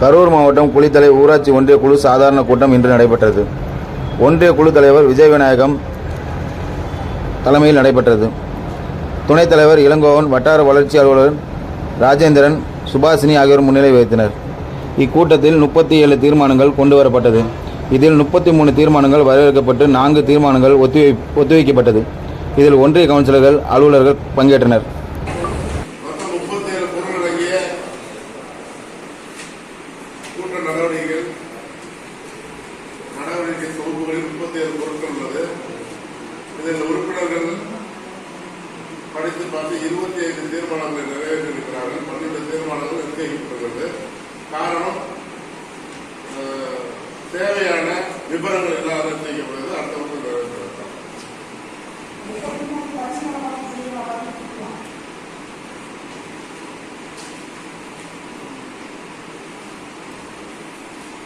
கரூர் மாவட்டம் குளித்தலை ஊராட்சி ஒன்றிய குழு சாதாரண கூட்டம் இன்று நடைபெற்றது. ஒன்றிய குழு தலைவர் விஜய் விநாயகம் தலைமையில் நடைபெற்றது. துணைத் தலைவர் இளங்கோவன், வட்டார வளர்ச்சி அலுவலர் ராஜேந்திரன், சுபாசினி ஆகியோர் முன்னிலை வகித்தனர். இக்கூட்டத்தில் 37 தீர்மானங்கள் கொண்டுவரப்பட்டது. இதில் 33 தீர்மானங்கள் வரவேற்கப்பட்டு 4 தீர்மானங்கள் ஒத்திவைக்கப்பட்டது. இதில் ஒன்றிய கவுன்சிலர்கள், அலுவலர்கள் பங்கேற்றனர். நடவடிக்கை தொகுப்புகளில் 37 பொருட்கள் உள்ளது. இதில் உறுப்பினர்கள் படித்து பார்த்து 25 தீர்மானங்களை நிறைவேற்றியிருக்கிறார்கள். 12 தீர்மானங்கள் நிர்ணயிக்கப்படுகிறது. காரணம், தேவையான விபரங்கள் எல்லாம் செய்யப்படுகிறது. அடுத்த